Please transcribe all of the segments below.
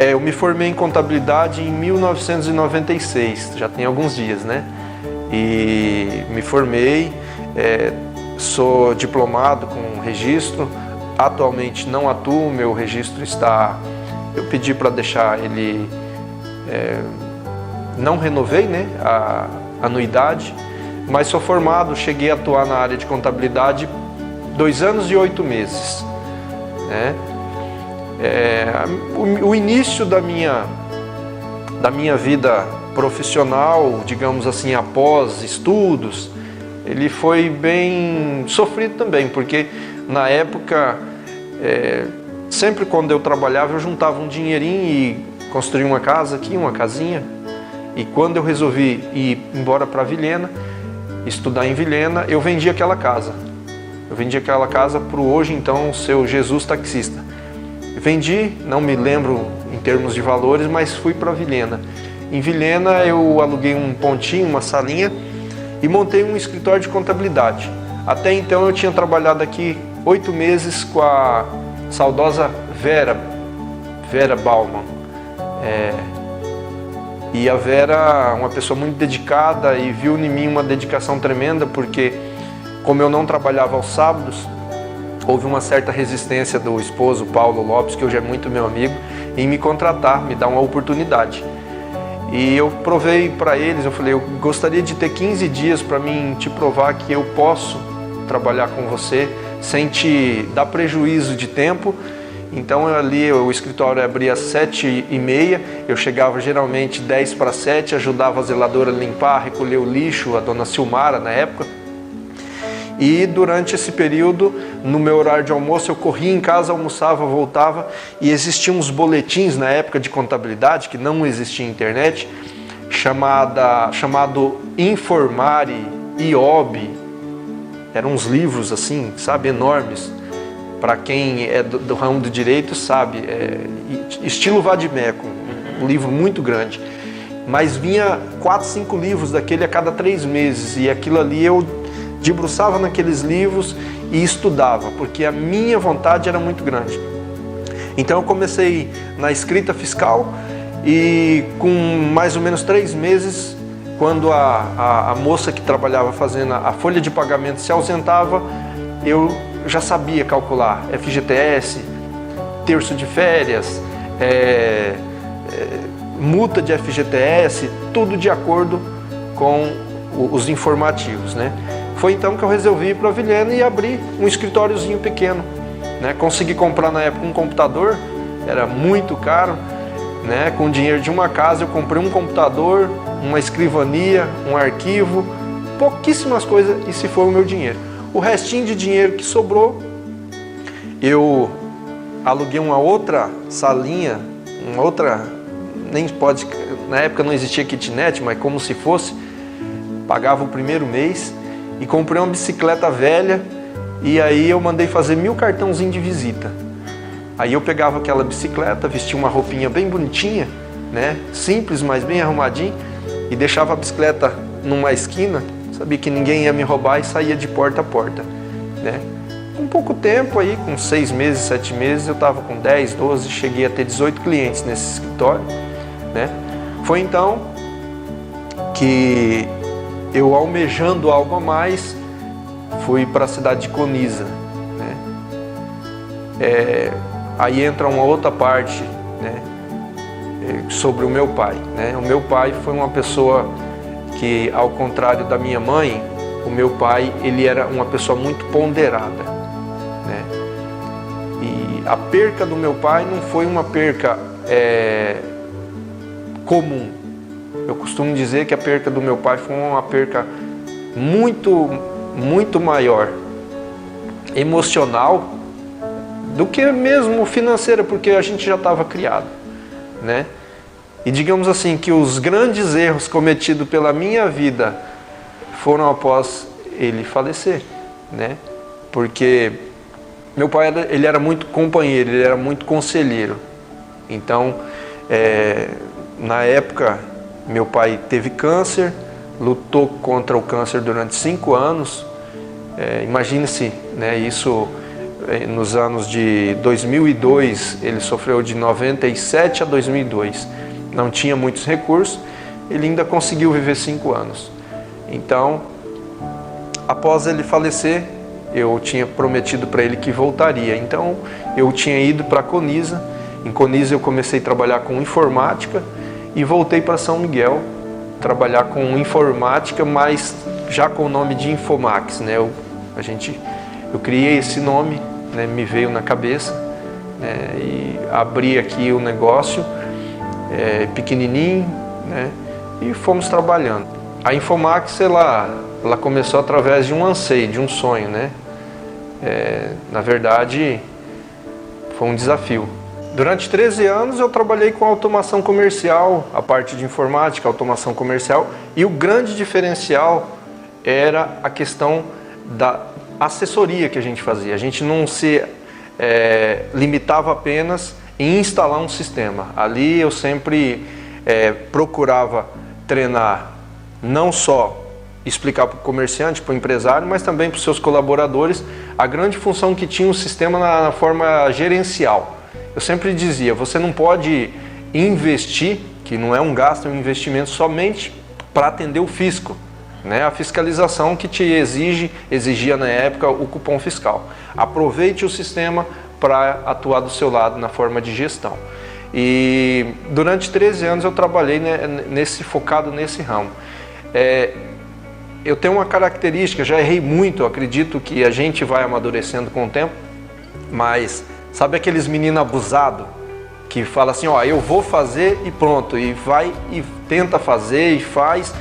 Eu me formei em contabilidade em 1996, já tem alguns dias, né? E me formei, sou diplomado com registro, atualmente não atuo, meu registro está... Eu pedi para deixar ele... não renovei, né, a anuidade, mas sou formado, cheguei a atuar na área de contabilidade 2 anos e 8 meses, né? O início da minha vida profissional, digamos assim, após estudos, ele foi bem sofrido também, porque na época, sempre quando eu trabalhava, eu juntava um dinheirinho e construía uma casa aqui, uma casinha. E quando eu resolvi ir embora para Vilhena, estudar em Vilhena, eu vendi aquela casa. Eu vendi aquela casa para o hoje, então, seu Jesus taxista. Vendi, não me lembro em termos de valores, mas fui para Vilhena. Em Vilhena eu aluguei um pontinho, uma salinha e montei um escritório de contabilidade. Até então eu tinha trabalhado aqui 8 meses com a saudosa Vera Bauman. E a Vera, uma pessoa muito dedicada, e viu em mim uma dedicação tremenda, porque como eu não trabalhava aos sábados, houve uma certa resistência do esposo, Paulo Lopes, que hoje é muito meu amigo, em me contratar, me dar uma oportunidade. E eu provei para eles, eu falei, eu gostaria de ter 15 dias para mim te provar que eu posso trabalhar com você sem te dar prejuízo de tempo. Então ali o escritório abria às 7h30, eu chegava geralmente 6:50, ajudava a zeladora a limpar, recolher o lixo, a dona Silmara na época. E durante esse período, no meu horário de almoço, eu corria em casa, almoçava, voltava, e existiam uns boletins na época de contabilidade, que não existia internet, chamado Informare, IOB. Eram uns livros assim, sabe, enormes. Para quem é do ramo do direito sabe, estilo Vadimeco, um livro muito grande. Mas vinha 4, 5 livros daquele a cada 3 meses, e aquilo ali eu debruçava naqueles livros e estudava, porque a minha vontade era muito grande. Então eu comecei na escrita fiscal e com mais ou menos 3 meses, quando a moça que trabalhava fazendo a folha de pagamento se ausentava, eu já sabia calcular FGTS, terço de férias, multa de FGTS, tudo de acordo com os informativos, né? Foi então que eu resolvi ir para Vilhena e abrir um escritóriozinho pequeno, né? Consegui comprar na época um computador, era muito caro, né? Com o dinheiro de uma casa eu comprei um computador, uma escrivania, um arquivo, pouquíssimas coisas, e se foi o meu dinheiro. O restinho de dinheiro que sobrou, eu aluguei uma outra salinha, na época não existia kitnet, mas como se fosse, pagava o primeiro mês, e comprei uma bicicleta velha, e aí eu mandei fazer 1000 cartãozinhos de visita. Aí eu pegava aquela bicicleta, vestia uma roupinha bem bonitinha, né, simples, mas bem arrumadinho, e deixava a bicicleta numa esquina, sabia que ninguém ia me roubar, e saía de porta a porta, né. Com pouco tempo aí, com 6 meses, 7 meses, eu estava com 10, 12, cheguei a ter 18 clientes nesse escritório, né. Foi então que eu, almejando algo a mais, fui para a cidade de Coniza, né. Aí entra uma outra parte, né, sobre o meu pai, né. O meu pai foi uma pessoa que, ao contrário da minha mãe, o meu pai, ele era uma pessoa muito ponderada, né. E a perca do meu pai não foi uma perca comum. Eu costumo dizer que a perca do meu pai foi uma perca muito, muito maior, emocional, do que mesmo financeira, porque a gente já estava criado, né? E digamos assim, que os grandes erros cometidos pela minha vida foram após ele falecer, né? Porque meu pai, ele era muito companheiro, ele era muito conselheiro. Então, na época, meu pai teve câncer, lutou contra o câncer durante 5 anos. Imagine-se, né, isso nos anos de 2002, ele sofreu de 97 a 2002. Não tinha muitos recursos, ele ainda conseguiu viver 5 anos. Então, após ele falecer, eu tinha prometido para ele que voltaria. Então, eu tinha ido para a Conisa. Em Conisa eu comecei a trabalhar com informática e voltei para São Miguel, trabalhar com informática, mas já com o nome de Infomax, né? Eu criei esse nome, né? Me veio na cabeça, né? E abri aqui o negócio, pequenininho, né? E fomos trabalhando. A Infomax, ela começou através de um anseio, de um sonho, né? Na verdade, foi um desafio. Durante 13 anos eu trabalhei com automação comercial, a parte de informática, automação comercial, e o grande diferencial era a questão da assessoria que a gente fazia. A gente não se limitava apenas em instalar um sistema. Ali eu sempre procurava treinar não só explicar para o comerciante, para o empresário, mas também para os seus colaboradores a grande função que tinha o sistema na forma gerencial. Eu sempre dizia, você não pode investir, que não é um gasto, é um investimento somente para atender o fisco, né? A fiscalização que te exigia na época o cupom fiscal. Aproveite o sistema para atuar do seu lado na forma de gestão. E durante 13 anos eu trabalhei focado nesse ramo. Eu tenho uma característica, já errei muito, acredito que a gente vai amadurecendo com o tempo, mas sabe aqueles meninos abusados que fala assim, ó, eu vou fazer e pronto, e vai e tenta fazer e faz,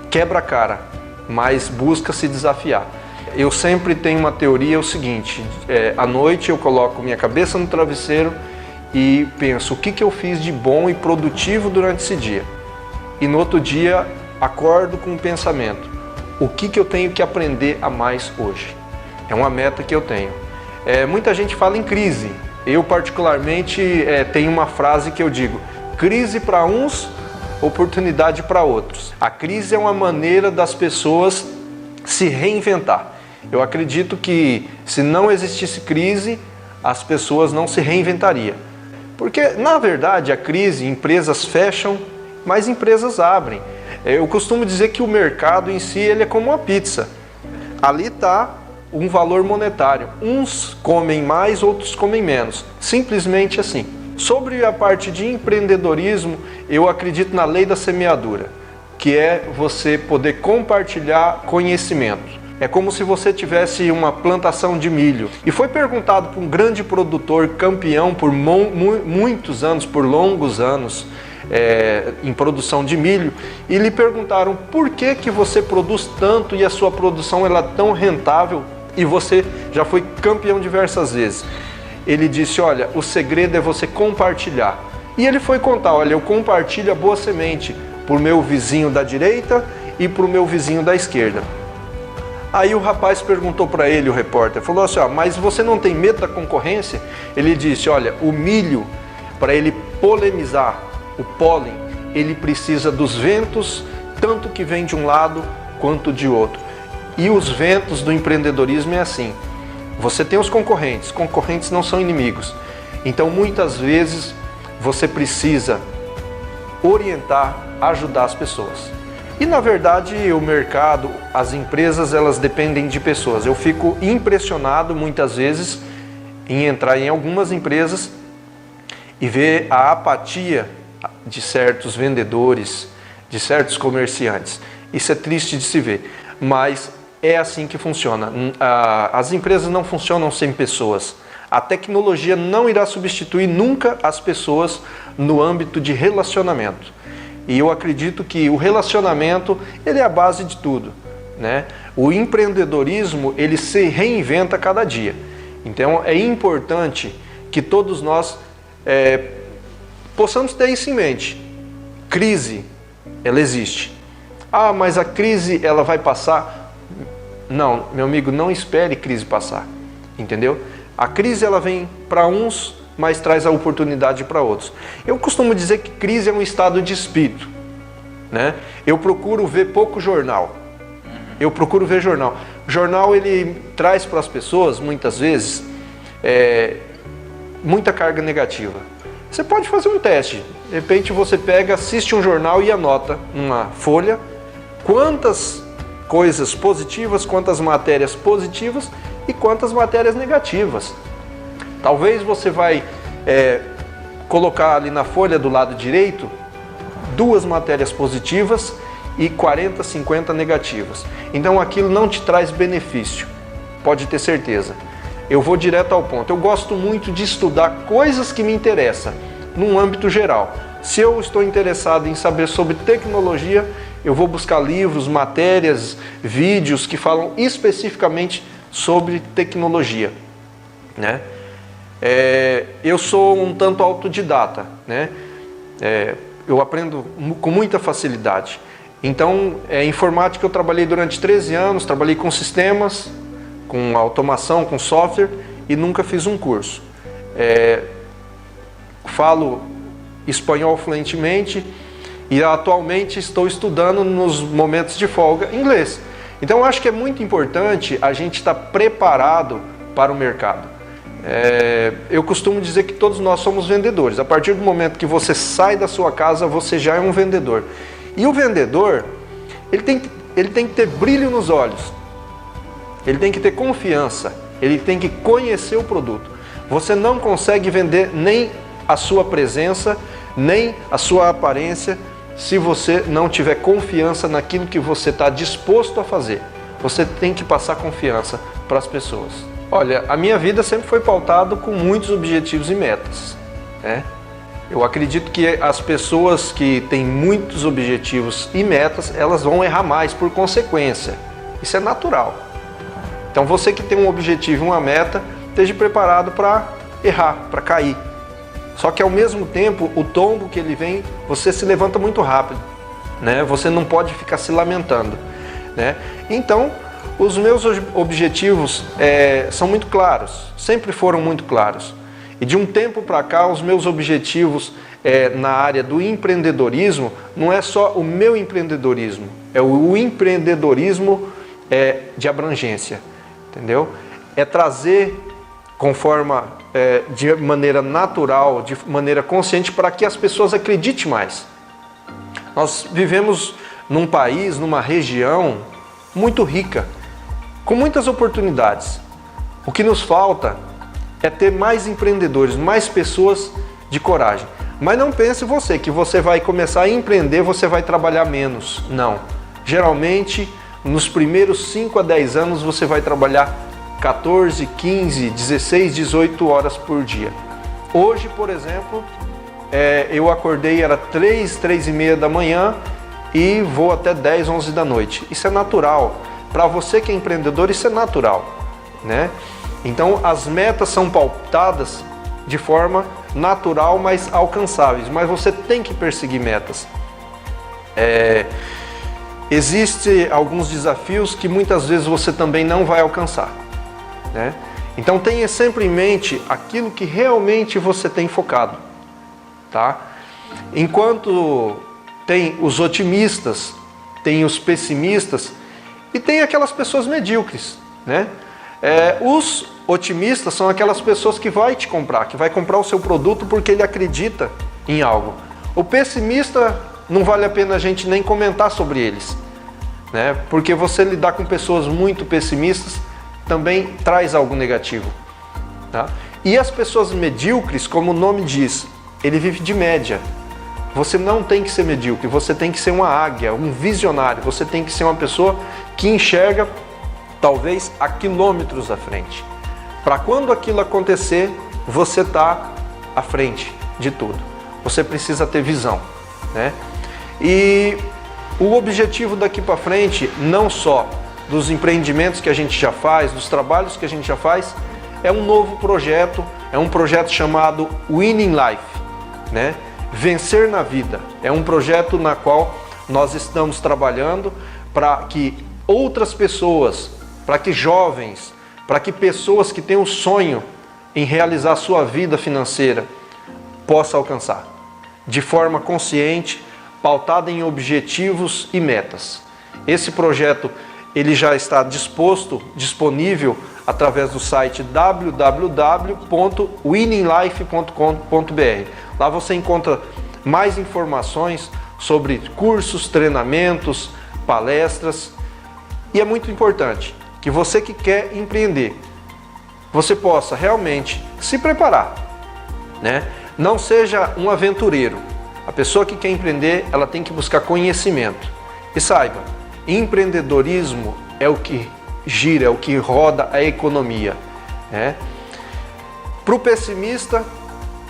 quebra a cara, mas busca se desafiar. Eu sempre tenho uma teoria, é o seguinte, à noite eu coloco minha cabeça no travesseiro e penso o que eu fiz de bom e produtivo durante esse dia. E no outro dia acordo com um pensamento, o que eu tenho que aprender a mais hoje? É uma meta que eu tenho. Muita gente fala em crise. Eu particularmente tenho uma frase que eu digo, crise para uns, oportunidade para outros. A crise é uma maneira das pessoas se reinventar. Eu acredito que se não existisse crise, as pessoas não se reinventariam. Porque, na verdade, a crise, empresas fecham, mas empresas abrem. Eu costumo dizer que o mercado em si ele é como uma pizza. Ali está um valor monetário. Uns comem mais, outros comem menos. Simplesmente assim. Sobre a parte de empreendedorismo, eu acredito na lei da semeadura, que é você poder compartilhar conhecimento. É como se você tivesse uma plantação de milho. E foi perguntado para um grande produtor campeão por muitos anos, por longos anos, em produção de milho, e lhe perguntaram por que você produz tanto e a sua produção ela é tão rentável e você já foi campeão diversas vezes. Ele disse, olha, o segredo é você compartilhar. E ele foi contar, olha, eu compartilho a boa semente para o meu vizinho da direita e para o meu vizinho da esquerda. Aí o rapaz perguntou para ele, o repórter, falou assim, mas você não tem medo da concorrência? Ele disse, olha, o milho, para ele polinizar, o pólen, ele precisa dos ventos, tanto que vem de um lado quanto de outro. E os ventos do empreendedorismo é assim. Você tem os concorrentes não são inimigos. Então, muitas vezes, você precisa orientar, ajudar as pessoas. E, na verdade, o mercado, as empresas, elas dependem de pessoas. Eu fico impressionado, muitas vezes, em entrar em algumas empresas e ver a apatia de certos vendedores, de certos comerciantes. Isso é triste de se ver, mas é assim que funciona. As empresas não funcionam sem pessoas. A tecnologia não irá substituir nunca as pessoas no âmbito de relacionamento. E eu acredito que o relacionamento ele é a base de tudo, né? O empreendedorismo ele se reinventa cada dia. Então é importante que todos nós possamos ter isso em mente. Crise, ela existe. Ah, mas a crise ela vai passar? Não, meu amigo, não espere crise passar, entendeu? A crise ela vem para uns, mas traz a oportunidade para outros. Eu costumo dizer que crise é um estado de espírito, né? Eu procuro ver pouco jornal. Eu procuro ver jornal. Jornal ele traz para as pessoas muitas vezes muita carga negativa. Você pode fazer um teste. De repente você pega, assiste um jornal e anota numa folha quantas coisas positivas, quantas matérias positivas e quantas matérias negativas. Talvez você vai colocar ali na folha do lado direito 2 matérias positivas e 40, 50 negativas. Então aquilo não te traz benefício, pode ter certeza. Eu vou direto ao ponto. Eu gosto muito de estudar coisas que me interessam, num âmbito geral. Se eu estou interessado em saber sobre tecnologia, eu vou buscar livros, matérias, vídeos que falam especificamente sobre tecnologia, né? Eu sou um tanto autodidata, né? Eu aprendo com muita facilidade. Então, informática eu trabalhei durante 13 anos, trabalhei com sistemas, com automação, com software e nunca fiz um curso. Falo espanhol fluentemente e atualmente estou estudando nos momentos de folga inglês. Então eu acho que é muito importante a gente estar preparado para o mercado. Eu costumo dizer que todos nós somos vendedores. A partir do momento que você sai da sua casa, você já é um vendedor. E o vendedor, ele tem que ter brilho nos olhos. Ele tem que ter confiança, ele tem que conhecer o produto. Você não consegue vender nem a sua presença, nem a sua aparência, se você não tiver confiança naquilo que você está disposto a fazer. Você tem que passar confiança para as pessoas. Olha, a minha vida sempre foi pautada com muitos objetivos e metas, né? Eu acredito que as pessoas que têm muitos objetivos e metas, elas vão errar mais por consequência. Isso é natural. Então você que tem um objetivo e uma meta, esteja preparado para errar, para cair. Só que ao mesmo tempo, o tombo que ele vem, você se levanta muito rápido, né? Você não pode ficar se lamentando, né? Então, os meus objetivos são muito claros, sempre foram muito claros. E de um tempo para cá, os meus objetivos na área do empreendedorismo, não é só o meu empreendedorismo, é o empreendedorismo de abrangência. Entendeu? É trazer de maneira natural, de maneira consciente, para que as pessoas acreditem mais. Nós vivemos num país, numa região muito rica, com muitas oportunidades. O que nos falta é ter mais empreendedores, mais pessoas de coragem. Mas não pense você que você vai começar a empreender, você vai trabalhar menos. Não. Geralmente, nos primeiros 5 a 10 anos você vai trabalhar 14, 15, 16, 18 horas por dia. Hoje, por exemplo, eu acordei, era 3h30 da manhã e vou até 10, 11 da noite. Isso é natural. Para você que é empreendedor, isso é natural, né? Então, as metas são pautadas de forma natural, mas alcançáveis. Mas você tem que perseguir metas. Existem alguns desafios que muitas vezes você também não vai alcançar, né? Então tenha sempre em mente aquilo que realmente você tem focado, tá? Enquanto tem os otimistas, tem os pessimistas e tem aquelas pessoas medíocres, né? Os otimistas são aquelas pessoas que vai te comprar, que vai comprar o seu produto porque ele acredita em algo. O pessimista, não vale a pena a gente nem comentar sobre eles, né? Porque você lidar com pessoas muito pessimistas também traz algo negativo, tá? E as pessoas medíocres, como o nome diz, ele vive de média. Você não tem que ser medíocre, você tem que ser uma águia, um visionário, você tem que ser uma pessoa que enxerga talvez a quilômetros à frente. Para quando aquilo acontecer, você está à frente de tudo. Você precisa ter visão, né? E o objetivo daqui para frente, não só dos empreendimentos que a gente já faz, dos trabalhos que a gente já faz, é um novo projeto, é um projeto chamado Winning Life, né? Vencer na vida. É um projeto na qual nós estamos trabalhando para que outras pessoas, para que jovens, para que pessoas que têm o sonho em realizar a sua vida financeira possam alcançar, de forma consciente, pautada em objetivos e metas. Esse projeto ele já está disponível através do site www.winninglife.com.br. Lá você encontra mais informações sobre cursos, treinamentos, palestras. E é muito importante que você que quer empreender, você possa realmente se preparar, né? Não seja um aventureiro. A pessoa que quer empreender, ela tem que buscar conhecimento. E saiba, empreendedorismo é o que gira, é o que roda a economia, né? Para o pessimista,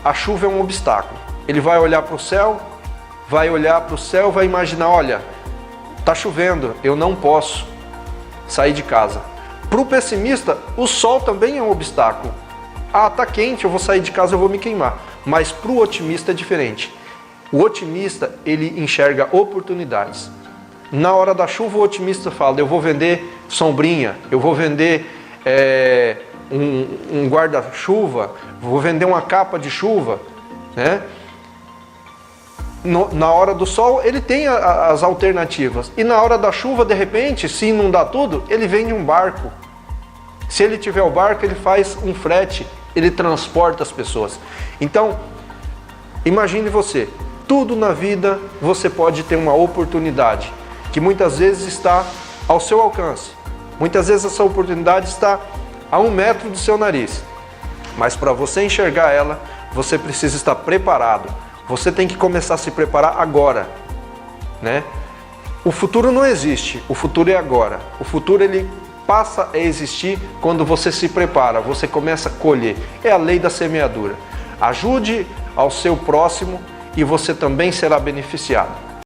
a chuva é um obstáculo. Ele vai olhar para o céu, vai imaginar, olha, está chovendo, eu não posso sair de casa. Para o pessimista, o sol também é um obstáculo. Ah, está quente, eu vou sair de casa, eu vou me queimar. Mas para o otimista é diferente. O otimista, ele enxerga oportunidades. Na hora da chuva, o otimista fala, eu vou vender sombrinha, eu vou vender um guarda-chuva, vou vender uma capa de chuva, né? Na hora do sol, ele tem as alternativas. E na hora da chuva, de repente, se inundar tudo, ele vende um barco. Se ele tiver o barco, ele faz um frete, ele transporta as pessoas. Então, imagine você, tudo na vida você pode ter uma oportunidade, que muitas vezes está ao seu alcance. Muitas vezes essa oportunidade está a 1 metro do seu nariz. Mas para você enxergar ela, você precisa estar preparado. Você tem que começar a se preparar agora, né? O futuro não existe, o futuro é agora. O futuro ele passa a existir quando você se prepara, você começa a colher. É a lei da semeadura. Ajude ao seu próximo e você também será beneficiado.